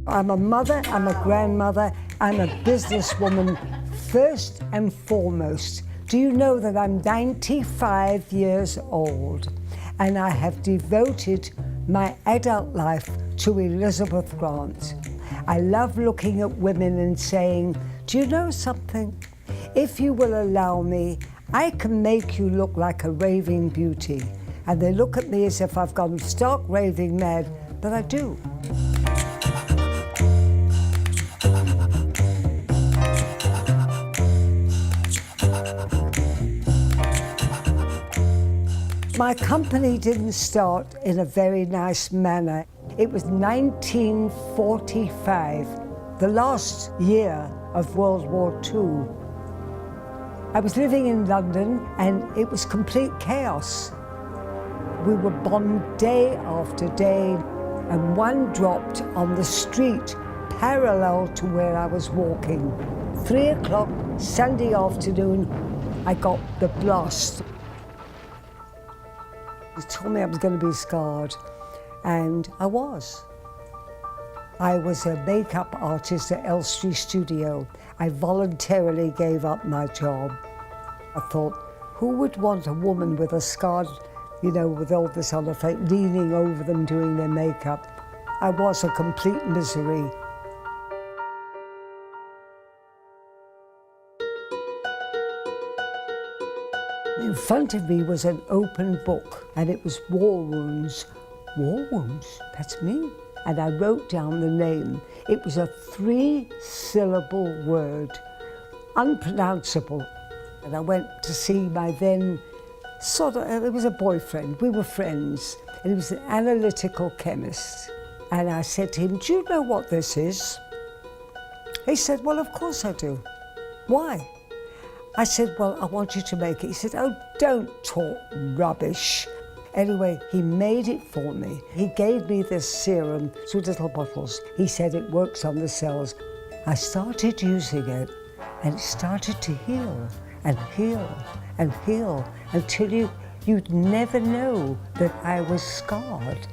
I'm a mother, I'm a grandmother, I'm a businesswoman first and foremost. Do you know that I'm 95 years old and I have devoted my adult life to Elizabeth Grant? I love looking at women and saying, do you know something? If you will allow me, I can make you look like a raving beauty. And they look at me as if I've gone stark raving mad, but I do. My company didn't start in a very nice manner. It was 1945, the last year of World War II. I was living in London and it was complete chaos. We were bombed day after day, and one dropped on the street parallel to where I was walking. 3 o'clock Sunday afternoon, I got the blast. They told me I was going to be scarred, and I was. I was a makeup artist at Elstree Studio. I voluntarily gave up my job. I thought, who would want a woman with a scarred, you know, with all this on her face, leaning over them doing their makeup? I was a complete misery. In front of me was an open book, and it was War Wounds. War Wounds? That's me. And I wrote down the name. It was a 3-syllable word, unpronounceable. And I went to see my then it was a boyfriend. We were friends, and he was an analytical chemist. And I said to him, do you know what this is? He said, well, of course I do. Why? I said, well, I want you to make it. He said, oh, don't talk rubbish. Anyway, he made it for me. He gave me this serum, 2 little bottles. He said it works on the cells. I started using it, and it started to heal and heal and heal until you'd never know that I was scarred.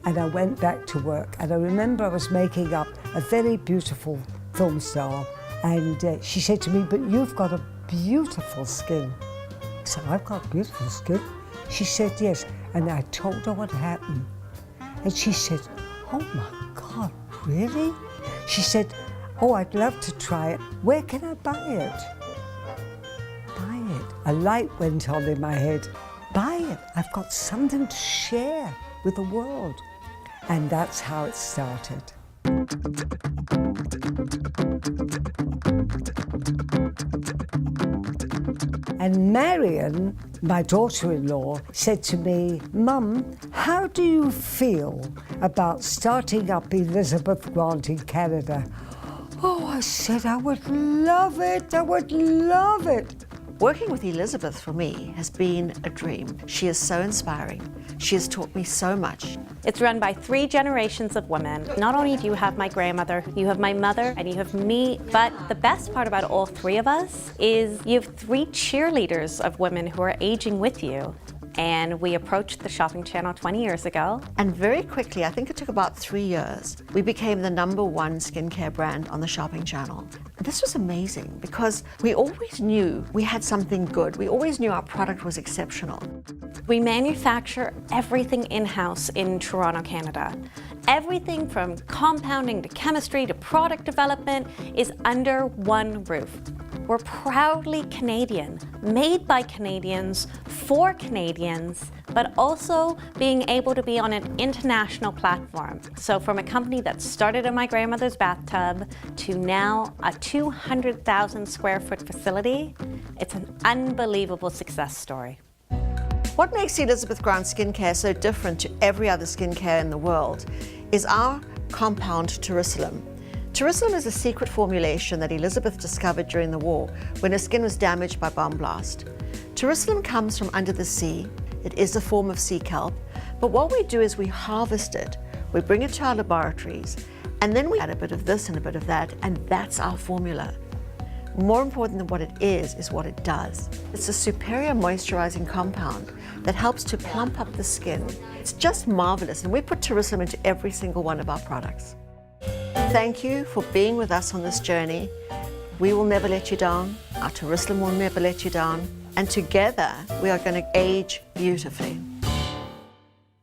And I went back to work, and I remember I was making up a very beautiful film star, and she said to me, but you've got a beautiful skin. I said, I've got beautiful skin? She said, yes. And I told her what happened. And she said, oh my God, really? She said, oh, I'd love to try it. Where can I buy it? Buy it. A light went on in my head. Buy it. I've got something to share with the world. And that's how it started. And Marion, my daughter-in-law, said to me, Mum, how do you feel about starting up Elizabeth Grant in Canada? Oh, I said, I would love it, I would love it. Working with Elizabeth for me has been a dream. She is so inspiring. She has taught me so much. It's run by 3 generations of women. Not only do you have my grandmother, you have my mother, and you have me, but the best part about all 3 of us is you have 3 cheerleaders of women who are aging with you. And we approached the shopping channel 20 years ago. And very quickly, I think it took about 3 years, we became the #1 skincare brand on the shopping channel. And this was amazing because we always knew we had something good. We always knew our product was exceptional. We manufacture everything in-house in Toronto, Canada. Everything from compounding to chemistry to product development is under one roof. We're proudly Canadian, made by Canadians, for Canadians, but also being able to be on an international platform. So from a company that started in my grandmother's bathtub to now a 200,000 square foot facility, it's an unbelievable success story. What makes Elizabeth Grant skincare so different to every other skincare in the world is our compound Jerusalem. Jerusalem is a secret formulation that Elizabeth discovered during the war when her skin was damaged by bomb blast. Jerusalem comes from under the sea. It is a form of sea kelp, but what we do is we harvest it, we bring it to our laboratories, and then we add a bit of this and a bit of that, and that's our formula. More important than what it is what it does. It's a superior moisturizing compound that helps to plump up the skin. It's just marvelous, and we put Jerusalem into every single one of our products. Thank you for being with us on this journey. We will never let you down. Our Jerusalem will never let you down. And together, we are going to age beautifully.